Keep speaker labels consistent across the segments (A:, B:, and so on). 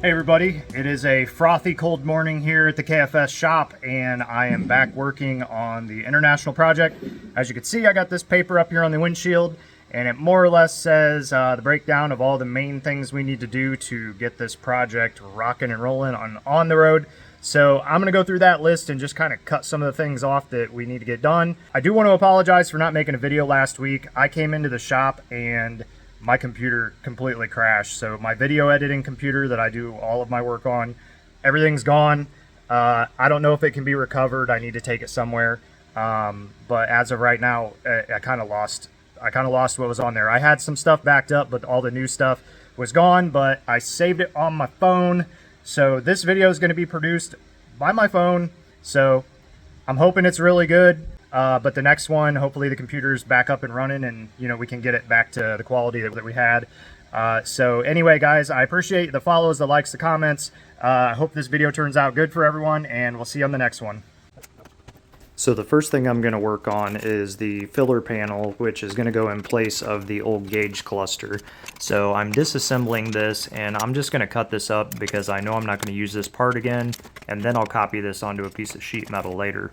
A: Hey everybody, it is a frothy cold morning here at the KFS shop, and I am back working on the international project. As you can see, I got this paper up here on the windshield, and it more or less says the breakdown of all the main things we need to do to get this project rocking and rolling on the road. So I'm going to go through that list and just kind of cut some of the things off that we need to get done. I do want to apologize for not making a video last week. I came into the shop and my computer completely crashed. So my video editing computer that I do all of my work on, everything's gone. I don't know if it can be recovered. I need to take it somewhere. But as of right now, I kind of lost what was on there. I had some stuff backed up, but all the new stuff was gone, but I saved it on my phone. So this video is going to be produced by my phone. So I'm hoping it's really good. But the next one, hopefully the computer's back up and running, and we can get it back to the quality that we had. So anyway, guys, I appreciate the follows, the likes, the comments. I hope this video turns out good for everyone, and we'll see you on the next one. So the first thing I'm going to work on is the filler panel, which is going to go in place of the old gauge cluster. So I'm disassembling this, and I'm just going to cut this up because I know I'm not going to use this part again, and then I'll copy this onto a piece of sheet metal later.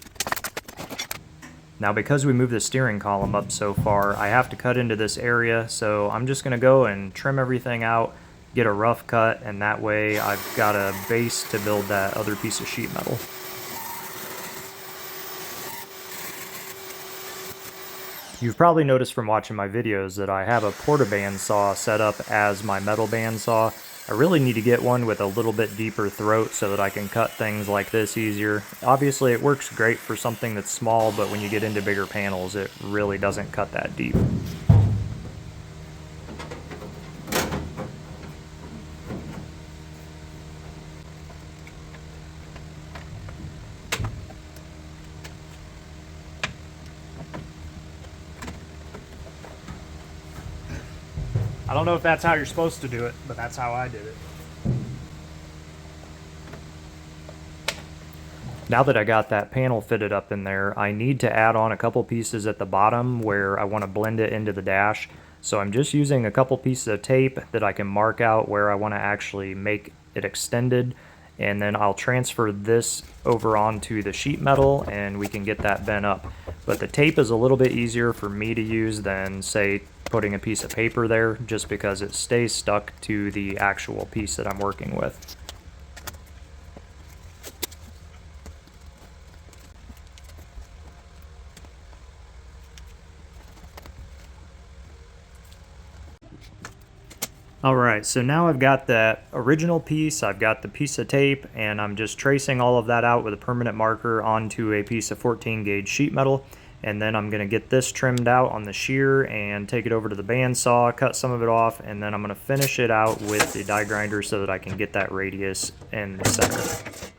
A: Now, because we moved the steering column up so far, I have to cut into this area, so I'm just going to go and trim everything out, get a rough cut, and that way I've got a base to build that other piece of sheet metal. You've probably noticed from watching my videos that I have a porta bandsaw set up as my metal bandsaw. I really need to get one with a little bit deeper throat so that I can cut things like this easier. Obviously it works great for something that's small, but when you get into bigger panels it really doesn't cut that deep. I don't know if that's how you're supposed to do it, but that's how I did it. Now that I got that panel fitted up in there, I need to add on a couple pieces at the bottom where I want to blend it into the dash. So I'm just using a couple pieces of tape that I can mark out where I want to actually make it extended. And then I'll transfer this over onto the sheet metal and we can get that bent up. But the tape is a little bit easier for me to use than, say, putting a piece of paper there, just because it stays stuck to the actual piece that I'm working with. Alright, so now I've got that original piece, I've got the piece of tape, and I'm just tracing all of that out with a permanent marker onto a piece of 14 gauge sheet metal. And then I'm going to get this trimmed out on the shear and take it over to the bandsaw, cut some of it off, and then I'm going to finish it out with the die grinder so that I can get that radius in the center.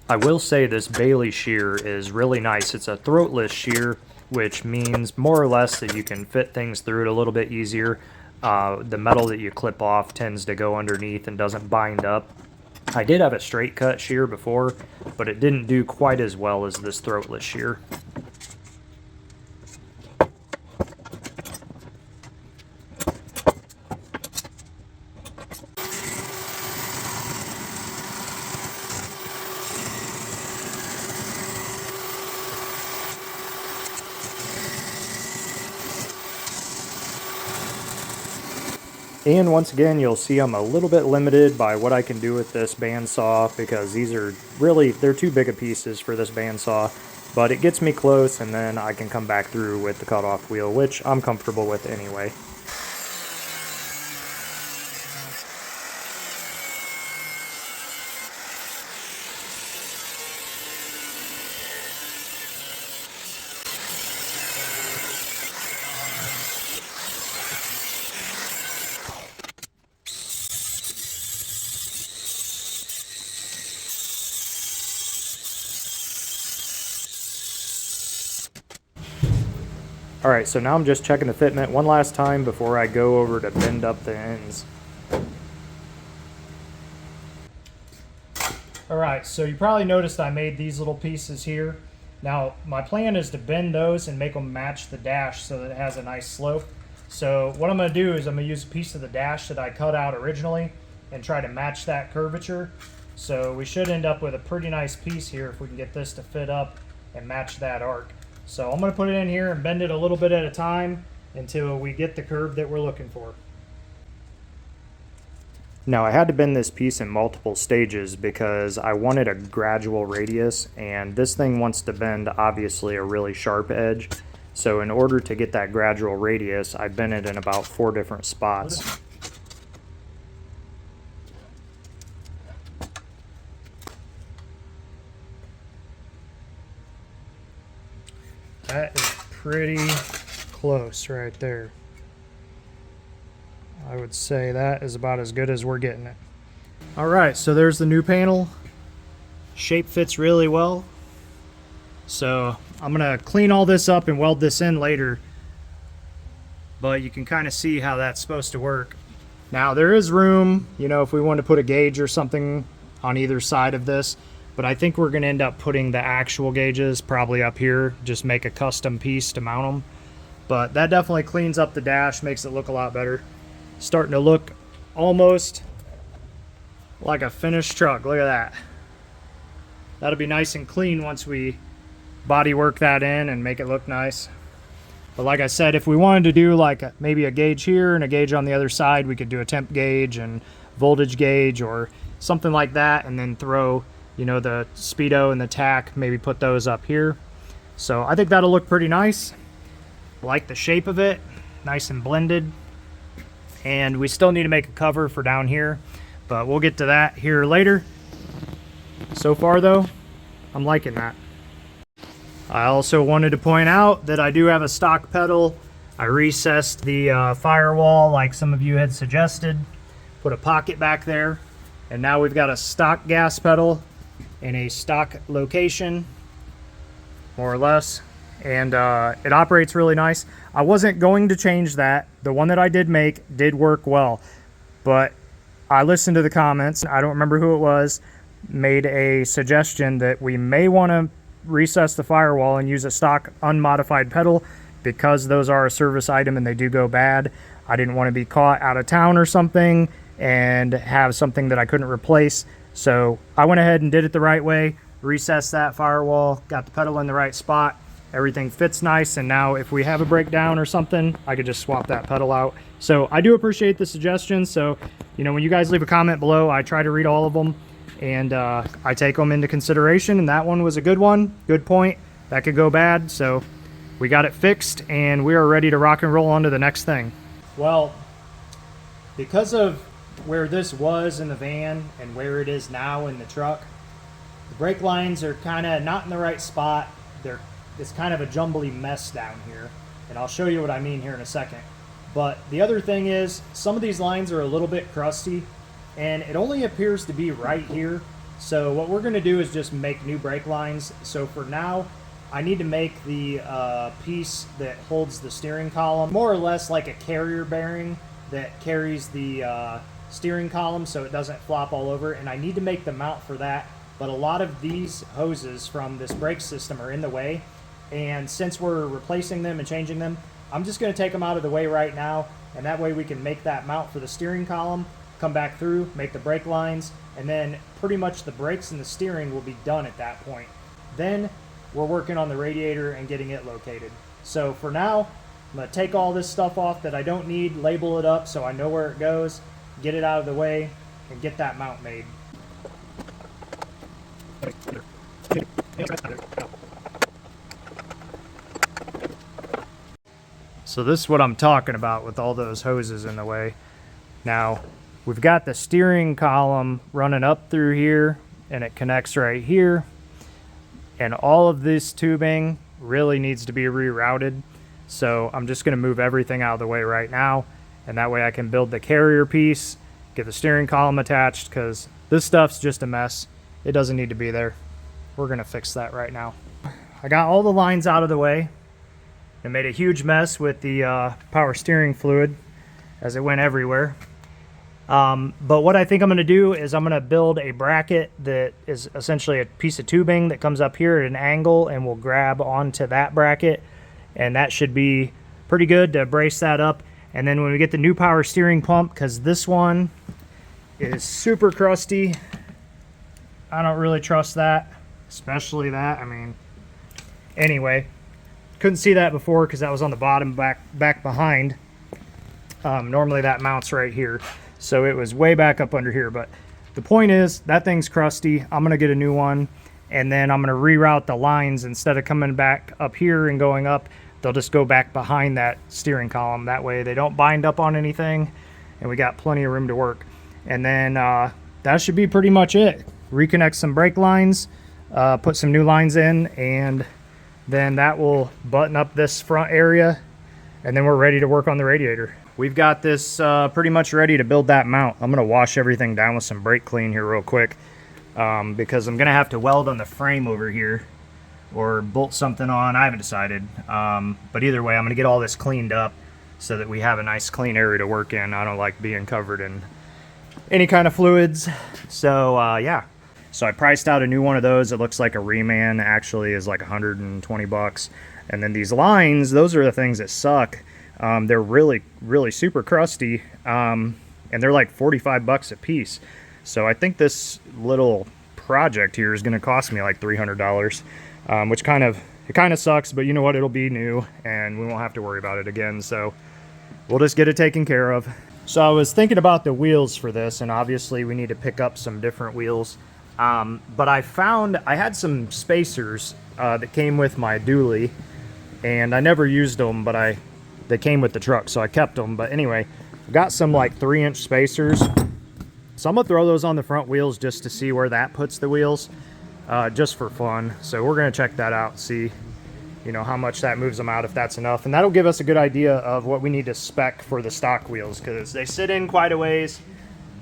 A: I will say this Bailey shear is really nice. It's a throatless shear, which means more or less that you can fit things through it a little bit easier. The metal that you clip off tends to go underneath and doesn't bind up. I did have a straight cut shear before, but it didn't do quite as well as this throatless shear. And once again, you'll see I'm a little bit limited by what I can do with this bandsaw because these are really, they're too big of pieces for this bandsaw. But it gets me close, and then I can come back through with the cutoff wheel, which I'm comfortable with anyway. All right, so now I'm just checking the fitment one last time before I go over to bend up the ends. All right, so you probably noticed I made these little pieces here. Now, my plan is to bend those and make them match the dash so that it has a nice slope. So what I'm gonna do is I'm gonna use a piece of the dash that I cut out originally and try to match that curvature. So we should end up with a pretty nice piece here if we can get this to fit up and match that arc. So I'm gonna put it in here and bend it a little bit at a time until we get the curve that we're looking for. Now I had to bend this piece in multiple stages because I wanted a gradual radius, and this thing wants to bend obviously a really sharp edge. So in order to get that gradual radius, I bent it in about 4 different spots. That is pretty close right there. I would say that is about as good as we're getting it. All right, so there's the new panel. Shape fits really well. So I'm gonna clean all this up and weld this in later, but you can kind of see how that's supposed to work. Now there is room, you know, if we want to put a gauge or something on either side of this, but I think we're gonna end up putting the actual gauges probably up here, just make a custom piece to mount them. But that definitely cleans up the dash, makes it look a lot better. Starting to look almost like a finished truck. Look at that. That'll be nice and clean once we body work that in and make it look nice. But like I said, if we wanted to do like maybe a gauge here and a gauge on the other side, we could do a temp gauge and voltage gauge or something like that, and then throw, you know, the speedo and the tack, maybe put those up here. So I think that'll look pretty nice. Like the shape of it, nice and blended. And we still need to make a cover for down here, but we'll get to that here later. So far though, I'm liking that. I also wanted to point out that I do have a stock pedal. I recessed the firewall like some of you had suggested, put a pocket back there, and now we've got a stock gas pedal in a stock location, more or less. And it operates really nice. I wasn't going to change that. The one that I did make did work well, but I listened to the comments. I don't remember who it was, made a suggestion that we may want to recess the firewall and use a stock unmodified pedal because those are a service item and they do go bad. I didn't want to be caught out of town or something and have something that I couldn't replace. So I went ahead and did it the right way, recessed that firewall, got the pedal in the right spot. Everything fits nice, and now if we have a breakdown or something, I could just swap that pedal out. So I do appreciate the suggestions. So, you know, when you guys leave a comment below, I try to read all of them, and I take them into consideration, and that one was a good one. Good point. That could go bad, so we got it fixed, and we are ready to rock and roll on to the next thing. Well, because of where this was in the van and where it is now in the truck, the brake lines are kind of not in the right spot. It's kind of a jumbly mess down here, and I'll show you what I mean here in a second. But the other thing is, some of these lines are a little bit crusty, and it only appears to be right here. So what we're going to do is just make new brake lines. So for now, I need to make the piece that holds the steering column, more or less like a carrier bearing that carries the steering column so it doesn't flop all over, and I need to make the mount for that. But a lot of these hoses from this brake system are in the way. And since we're replacing them and changing them, I'm just going to take them out of the way right now, and that way we can make that mount for the steering column, come back through, make the brake lines, and then pretty much the brakes and the steering will be done at that point. Then we're working on the radiator and getting it located. So for now, I'm going to take all this stuff off that I don't need, label it up so I know where it goes, get it out of the way, and get that mount made. So this is what I'm talking about with all those hoses in the way. Now, we've got the steering column running up through here, and it connects right here. And all of this tubing really needs to be rerouted. So I'm just going to move everything out of the way right now, and that way I can build the carrier piece, get the steering column attached, because this stuff's just a mess. It doesn't need to be there. We're going to fix that right now. I got all the lines out of the way. It made a huge mess with the power steering fluid as it went everywhere. But what I think I'm going to do is I'm going to build a bracket that is essentially a piece of tubing that comes up here at an angle and will grab onto that bracket, and that should be pretty good to brace that up. And then when we get the new power steering pump, because this one is super crusty, I don't really trust that, especially that. I mean, anyway, couldn't see that before because that was on the bottom back behind. Normally that mounts right here. So it was way back up under here, but the point is that thing's crusty. I'm gonna get a new one, and then I'm gonna reroute the lines. Instead of coming back up here and going up, they'll just go back behind that steering column. That way they don't bind up on anything, and we got plenty of room to work. And then that should be pretty much it. Reconnect some brake lines, put some new lines in, and then that will button up this front area, and then we're ready to work on the radiator. We've got this pretty much ready to build that mount. I'm gonna wash everything down with some brake clean here real quick, because I'm gonna have to weld on the frame over here or bolt something on. I haven't decided, but either way I'm gonna get all this cleaned up so that we have a nice clean area to work in. I don't like being covered in any kind of fluids. So yeah, so I priced out a new one of those. It looks like a reman, actually is like 120 bucks. And then these lines, those are the things that suck. They're really super crusty, and they're like 45 bucks a piece. So I think this little project here is going to cost me like $300, which kind of sucks, but you know what, it'll be new and we won't have to worry about it again. So we'll just get it taken care of. So I was thinking about the wheels for this, and obviously we need to pick up some different wheels. But I had some spacers that came with my dually, and I never used them, but they came with the truck, so I kept them. But anyway, got some like 3-inch spacers. So I'm gonna throw those on the front wheels just to see where that puts the wheels, just for fun. So we're gonna check that out, see, you know, how much that moves them out, if that's enough. And that'll give us a good idea of what we need to spec for the stock wheels, because they sit in quite a ways.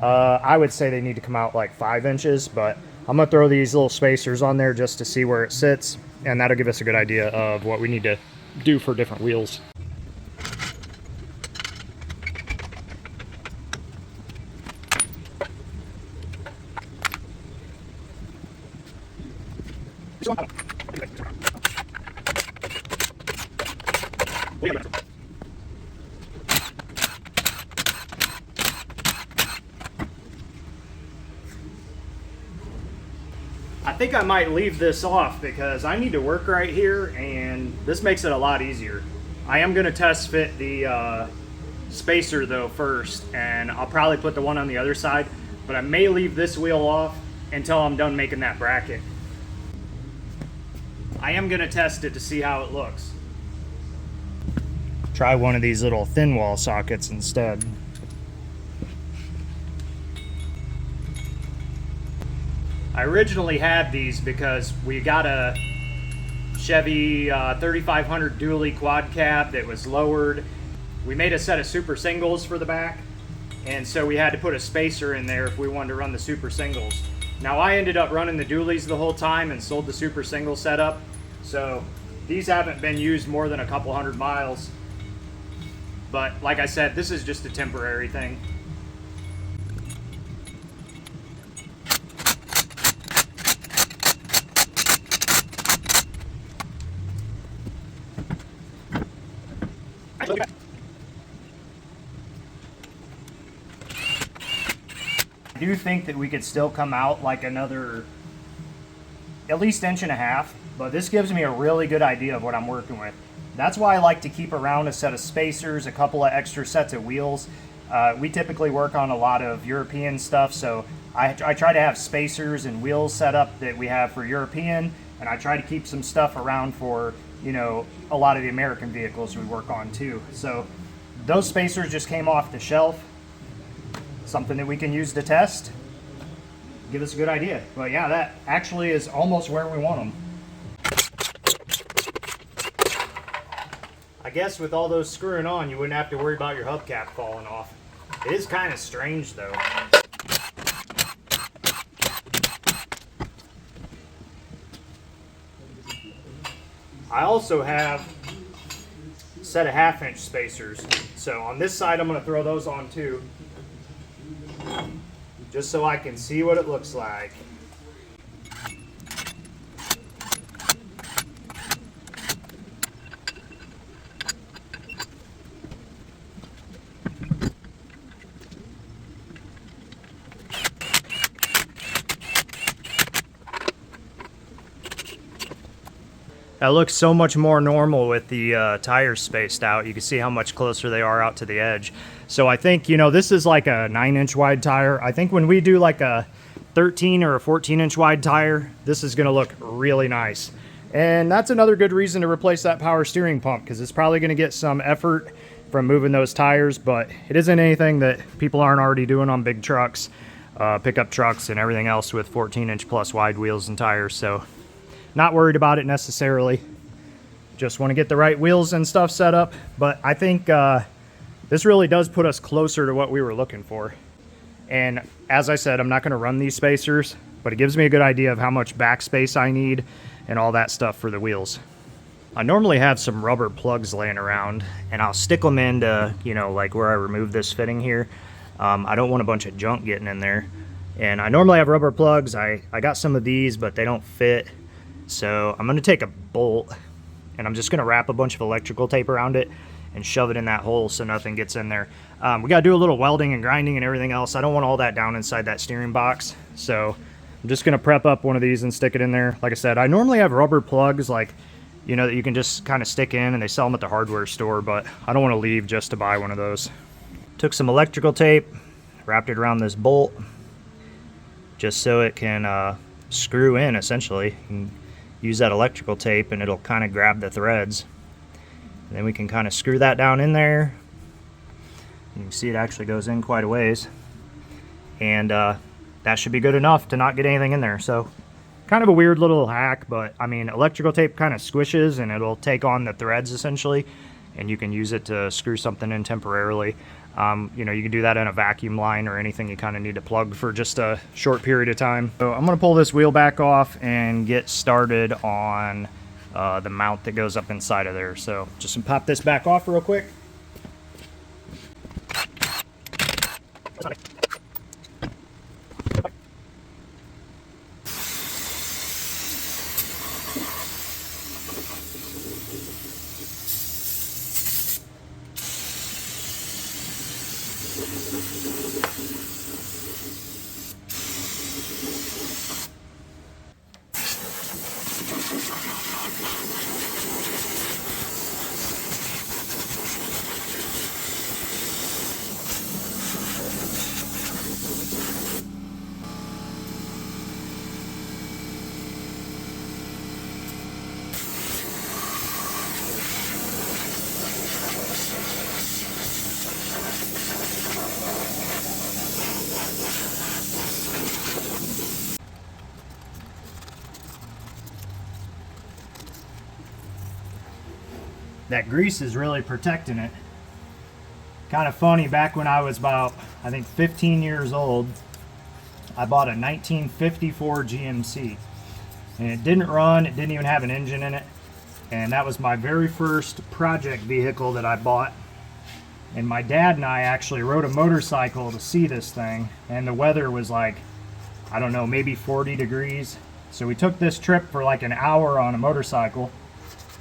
A: I would say they need to come out like 5 inches, but I'm gonna throw these little spacers on there just to see where it sits, and that'll give us a good idea of what we need to do for different wheels. I think I might leave this off because I need to work right here, and this makes it a lot easier. I am going to test fit the spacer though first, and I'll probably put the one on the other side, but I may leave this wheel off until I'm done making that bracket. I am going to test it to see how it looks. Try one of these little thin wall sockets instead. I originally had these because we got a Chevy 3500 dually quad cab that was lowered. We made a set of super singles for the back, and so we had to put a spacer in there if we wanted to run the super singles. Now I ended up running the dualies the whole time and sold the super single setup, so these haven't been used more than a couple 100 miles. But like I said, this is just a temporary thing. I do think that we could still come out like another at least 1.5 inches, but this gives me a really good idea of what I'm working with. That's why I like to keep around a set of spacers, a couple of extra sets of wheels. We typically work on a lot of European stuff, so I try to have spacers and wheels set up that we have for European, and I try to keep some stuff around for, you know, a lot of the American vehicles we work on too. So those spacers just came off the shelf. Something that we can use to test, give us a good idea. But yeah, that actually is almost where we want them. I guess with all those screwing on, you wouldn't have to worry about your hubcap falling off. It is kind of strange though. I also have set of 1/2 inch spacers. So on this side, I'm going to throw those on too, just so I can see what it looks like. That looks so much more normal with the tires spaced out. You can see how much closer they are out to the edge. So I think, you know, this is like a 9-inch wide tire. I think when we do like a 13 or a 14-inch wide tire, this is gonna look really nice. And that's another good reason to replace that power steering pump, because it's probably gonna get some effort from moving those tires, but it isn't anything that people aren't already doing on big trucks, pickup trucks and everything else with 14-inch plus wide wheels and tires. So not worried about it necessarily. Just want to get the right wheels and stuff set up. But I think this really does put us closer to what we were looking for. And as I said, I'm not going to run these spacers, but it gives me a good idea of how much backspace I need and all that stuff for the wheels. I normally have some rubber plugs laying around, and I'll stick them into, you know, like where I remove this fitting here. I don't want a bunch of junk getting in there. And I normally have rubber plugs. I got some of these, but they don't fit. So I'm going to take a bolt and I'm just going to wrap a bunch of electrical tape around it and shove it in that hole so nothing gets in there. We got to do a little welding and grinding and everything else. I don't want all that down inside that steering box. So I'm just going to prep up one of these and stick it in there. Like I said, I normally have rubber plugs, like, you know, that you can just kind of stick in, and they sell them at the hardware store, but I don't want to leave just to buy one of those. Took some electrical tape, wrapped it around this bolt just so it can screw in essentially. Use that electrical tape and it'll kind of grab the threads. And then we can kind of screw that down in there. You can see it actually goes in quite a ways. And that should be good enough to not get anything in there. So kind of a weird little hack, but I mean, electrical tape kind of squishes and it'll take on the threads essentially, and you can use it to screw something in temporarily. You know, you can do that in a vacuum line or anything you kind of need to plug for just a short period of time. So I'm going to pull this wheel back off and get started on the mount that goes up inside of there. So just pop this back off real quick. That grease is really protecting it. Kind of funny, back when I was about, I think 15 years old, I bought a 1954 GMC. And it didn't run, it didn't even have an engine in it. And that was my very first project vehicle that I bought. And my dad and I actually rode a motorcycle to see this thing. And the weather was like, I don't know, maybe 40 degrees. So we took this trip for like an hour on a motorcycle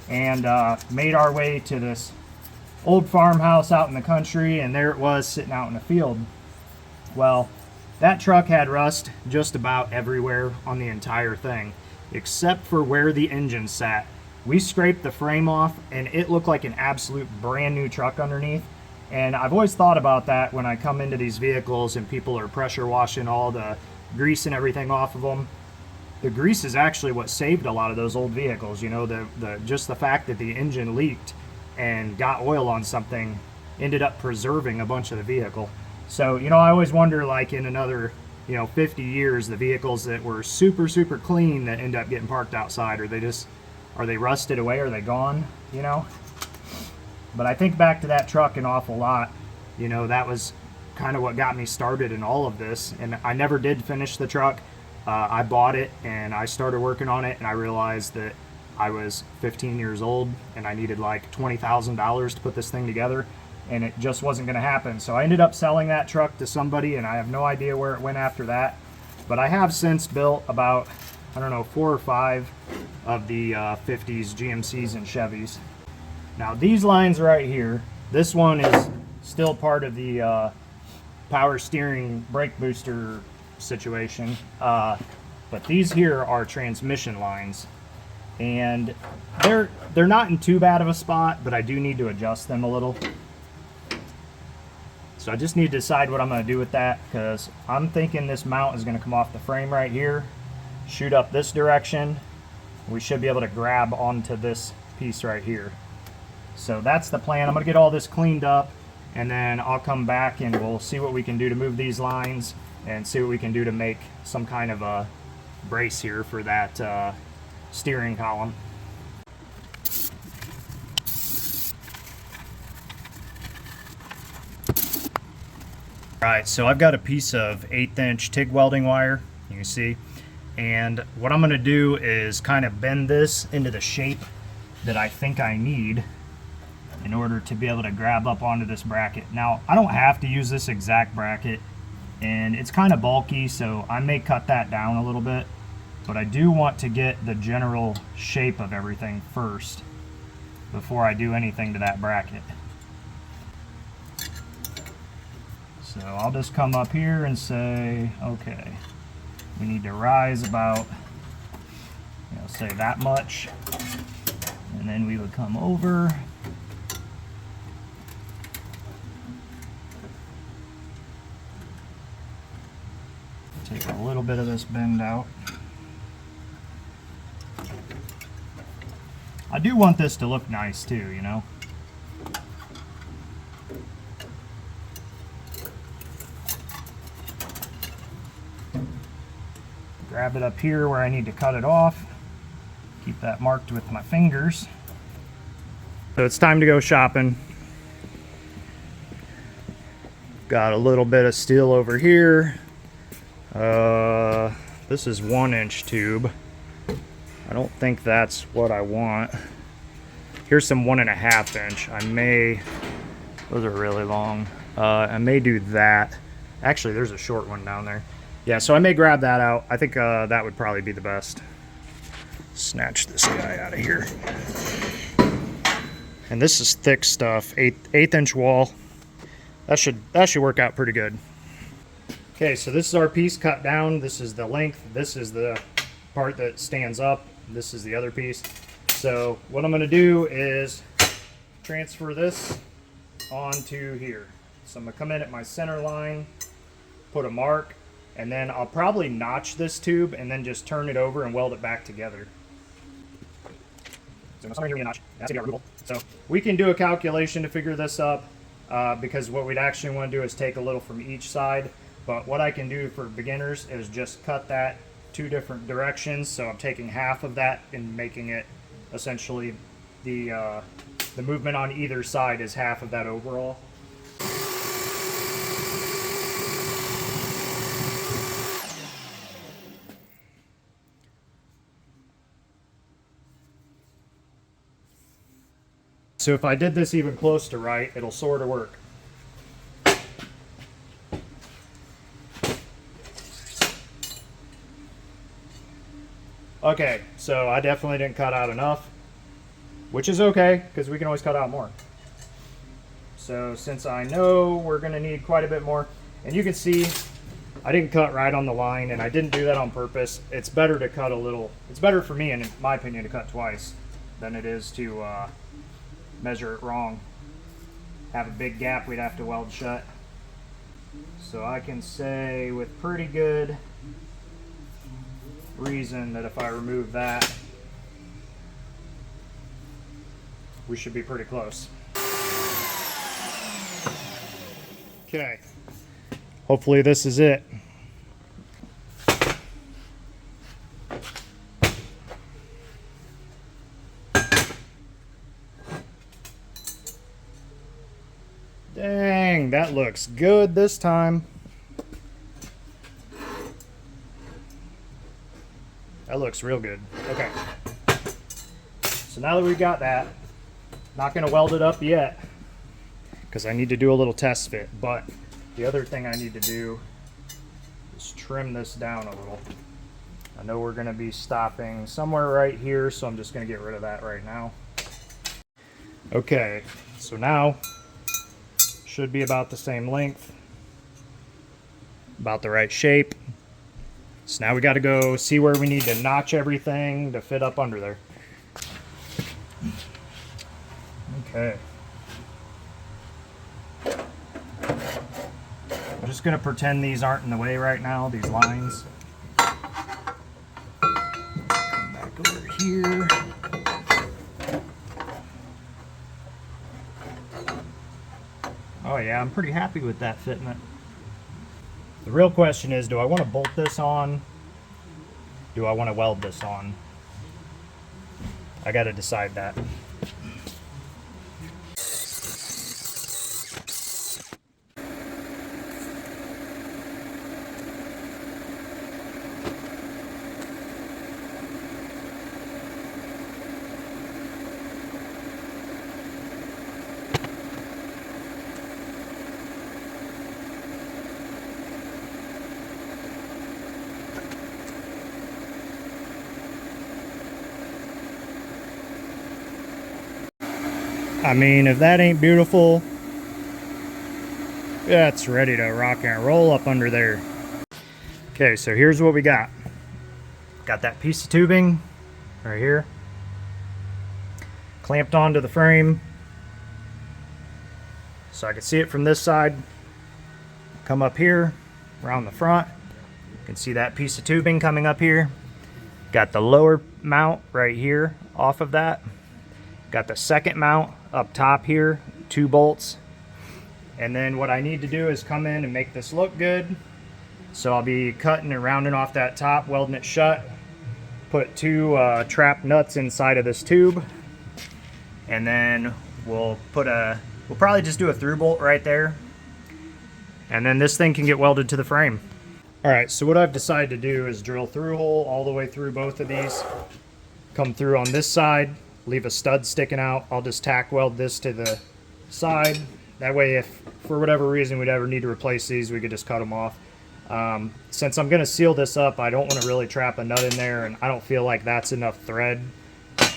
A: and made our way to this old farmhouse out in the country, and there it was sitting out in the field. Well, that truck had rust just about everywhere on the entire thing, except for where the engine sat. We scraped the frame off and it looked like an absolute brand new truck underneath. And I've always thought about that when I come into these vehicles and people are pressure washing all the grease and everything off of them. The grease is actually what saved a lot of those old vehicles. You know, just the fact that the engine leaked and got oil on something ended up preserving a bunch of the vehicle. So, you know, I always wonder, like in another, 50 years, the vehicles that were super, super clean that end up getting parked outside, are they rusted away? Are they gone? But I think back to that truck an awful lot. That was kind of what got me started in all of this. And I never did finish the truck. I bought it and I started working on it, and I realized that I was 15 years old and I needed like $20,000 to put this thing together, and it just wasn't going to happen. So I ended up selling that truck to somebody, and I have no idea where it went after that. But I have since built about, I don't know, 4 or 5 of the 50s GMCs and Chevys. Now these lines right here, this one is still part of the power steering brake booster situation, but these here are transmission lines, and they're not in too bad of a spot, but I do need to adjust them a little. So I just need to decide what I'm going to do with that, because I'm thinking this mount is going to come off the frame right here, shoot up this direction. We should be able to grab onto this piece right here. So that's the plan. I'm going to get all this cleaned up, and then I'll come back and we'll see what we can do to move these lines and see what we can do to make some kind of a brace here for that steering column. Alright, so I've got a piece of 1/8 inch TIG welding wire, you can see, and what I'm going to do is kind of bend this into the shape that I think I need in order to be able to grab up onto this bracket. Now, I don't have to use this exact bracket, and it's kind of bulky, so I may cut that down a little bit, but I do want to get the general shape of everything first before I do anything to that bracket. So I'll just come up here and say, okay, we need to rise about, say that much, and then we would come over. Take a little bit of this bend out. I do want this to look nice too, you know. Grab it up here where I need to cut it off. Keep that marked with my fingers. So it's time to go shopping. Got a little bit of steel over here. This is 1-inch tube. I don't think that's what I want. Here's some 1.5 inch. Those are really long. I may do that. Actually, there's a short one down there. Yeah, so I may grab that out. I think that would probably be the best. Snatch this guy out of here. And this is thick stuff, 1/8 inch wall. That should work out pretty good. Okay, so this is our piece cut down. This is the length. This is the part that stands up. This is the other piece. So what I'm going to do is transfer this onto here. So I'm going to come in at my center line, put a mark, and then I'll probably notch this tube and then just turn it over and weld it back together. So we can do a calculation to figure this up, because what we'd actually want to do is take a little from each side. But what I can do for beginners is just cut that 2 different directions. So I'm taking half of that and making it essentially the movement on either side is half of that overall. So if I did this even close to right, it'll sort of work. Okay, so I definitely didn't cut out enough, which is okay, because we can always cut out more. So since I know we're going to need quite a bit more, and you can see I didn't cut right on the line, and I didn't do that on purpose. It's better to cut a little, it's better for me, in my opinion, to cut twice than it is to measure it wrong. Have a big gap we'd have to weld shut. So I can say with pretty good reason that if I remove that, we should be pretty close. Okay, hopefully this is it. Dang, that looks good this time. That looks real good. Okay. So now that we've got that, not going to weld it up yet because I need to do a little test fit. But the other thing I need to do is trim this down a little. I know we're going to be stopping somewhere right here, so I'm just going to get rid of that right now. Okay, so now should be about the same length, about the right shape. So now we got to go see where we need to notch everything to fit up under there. Okay. I'm just going to pretend these aren't in the way right now, these lines. Come back over here. Oh yeah, I'm pretty happy with that fitment. The real question is, do I want to bolt this on? Do I want to weld this on? I got to decide that. I mean, if that ain't beautiful, that's ready to rock and roll up under there. Okay, so here's what we got. Got that piece of tubing right here, clamped onto the frame. So I can see it from this side. Come up here, around the front. You can see that piece of tubing coming up here. Got the lower mount right here off of that. Got the second mount up top here, 2 bolts. And then what I need to do is come in and make this look good. So I'll be cutting and rounding off that top, welding it shut. Put 2 trap nuts inside of this tube. And then we'll probably just do a through bolt right there. And then this thing can get welded to the frame. All right, so what I've decided to do is drill through hole all the way through both of these. Come through on this side. Leave a stud sticking out. I'll just tack weld this to the side. That way, if for whatever reason we'd ever need to replace these, we could just cut them off. Since I'm going to seal this up, I don't want to really trap a nut in there, and I don't feel like that's enough thread.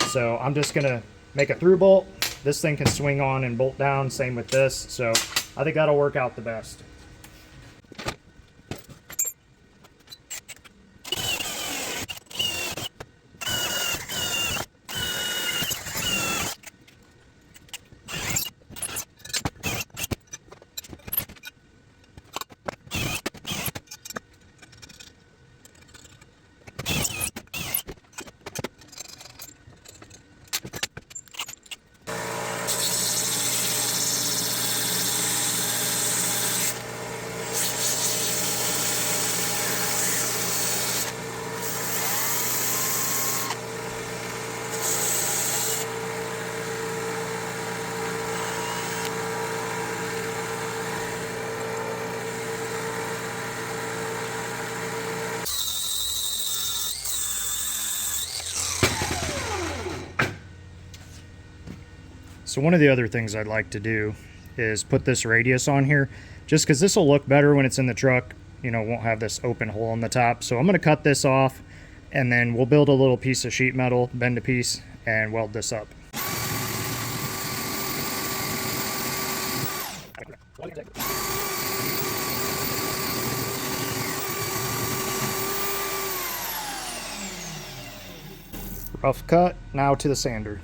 A: So I'm just going to make a through bolt. This thing can swing on and bolt down. Same with this. So I think that'll work out the best. So one of the other things I'd like to do is put this radius on here, just because this will look better when it's in the truck. You know, won't have this open hole on the top. So I'm going to cut this off, and then we'll build a little piece of sheet metal, bend a piece, and weld this up. Rough cut, now to the sander.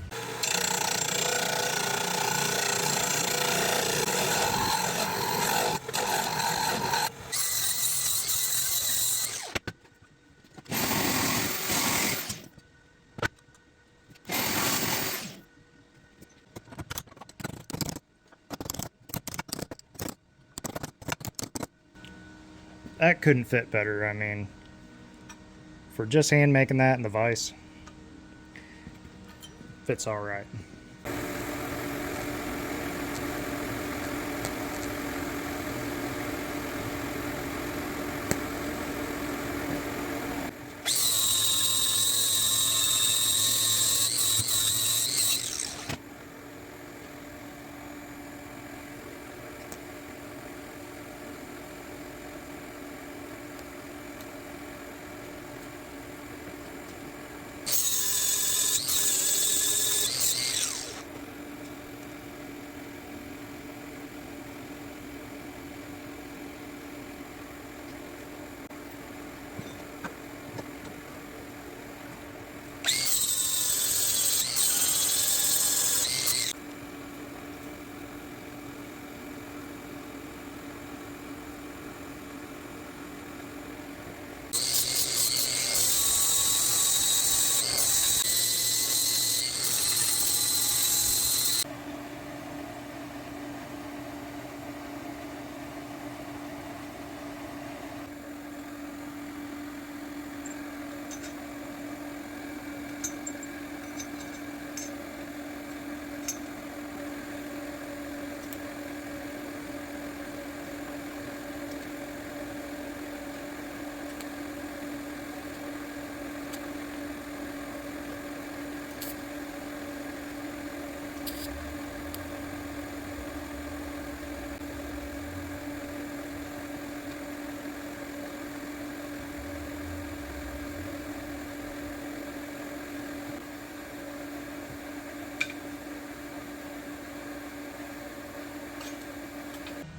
A: That couldn't fit better. I mean, for just hand making that in the vise, fits all right.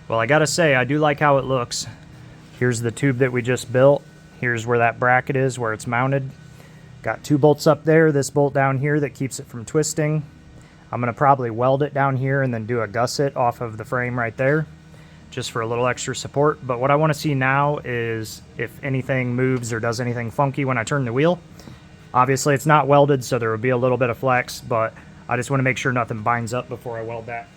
A: Well, I gotta say, I do like how it looks. Here's the tube that we just built. Here's where that bracket is, where it's mounted. Got 2 bolts up there, this bolt down here that keeps it from twisting. I'm gonna probably weld it down here and then do a gusset off of the frame right there, just for a little extra support. But what I wanna see now is if anything moves or does anything funky when I turn the wheel. Obviously it's not welded, so there will be a little bit of flex, but I just wanna make sure nothing binds up before I weld that.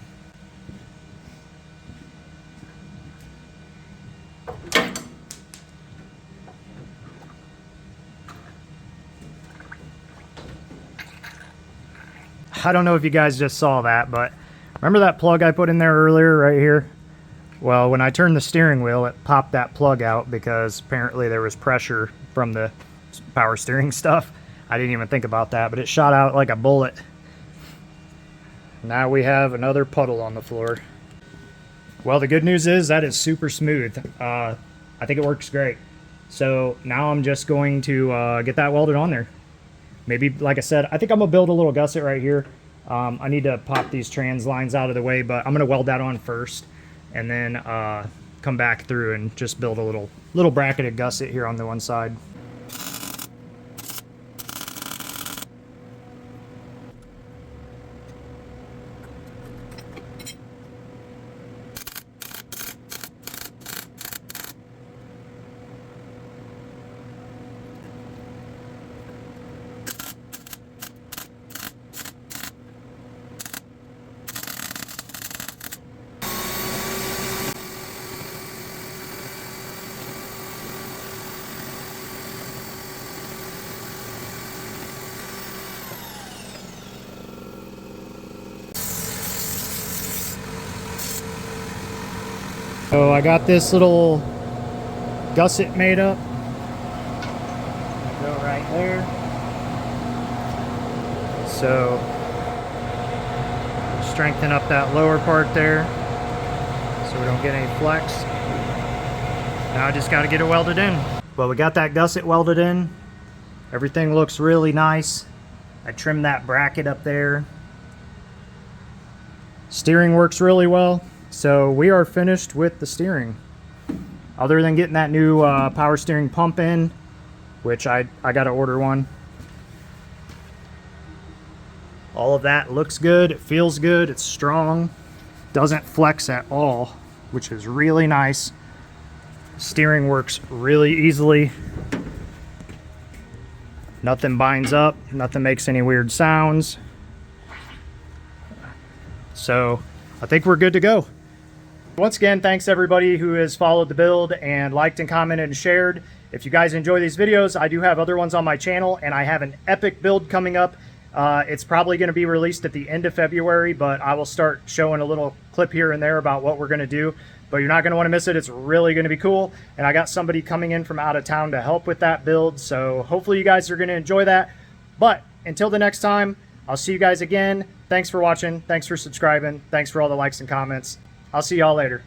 A: I don't know if you guys just saw that, but remember that plug I put in there earlier right here? Well, when I turned the steering wheel, it popped that plug out because apparently there was pressure from the power steering stuff. I didn't even think about that, but it shot out like a bullet. Now we have another puddle on the floor. Well, the good news is that is super smooth. I think it works great. So now I'm just going to get that welded on there. Maybe, like I said, I think I'm gonna build a little gusset right here. I need to pop these trans lines out of the way, but I'm gonna weld that on first and then come back through and just build a little bracketed gusset here on the one side. So I got this little gusset made up. Go right there. So strengthen up that lower part there so we don't get any flex. Now I just got to get it welded in. Well, we got that gusset welded in. Everything looks really nice. I trimmed that bracket up there. Steering works really well. So we are finished with the steering. Other than getting that new power steering pump in, which I got to order one. All of that looks good, it feels good, it's strong. Doesn't flex at all, which is really nice. Steering works really easily. Nothing binds up, nothing makes any weird sounds. So I think we're good to go. Once again, thanks everybody who has followed the build and liked and commented and shared. If you guys enjoy these videos, I do have other ones on my channel, and I have an epic build coming up. It's probably going to be released at the end of February, but I will start showing a little clip here and there about what we're going to do. But you're not going to want to miss it. It's really going to be cool. And I got somebody coming in from out of town to help with that build. So hopefully you guys are going to enjoy that. But until the next time, I'll see you guys again. Thanks for watching. Thanks for subscribing. Thanks for all the likes and comments. I'll see y'all later.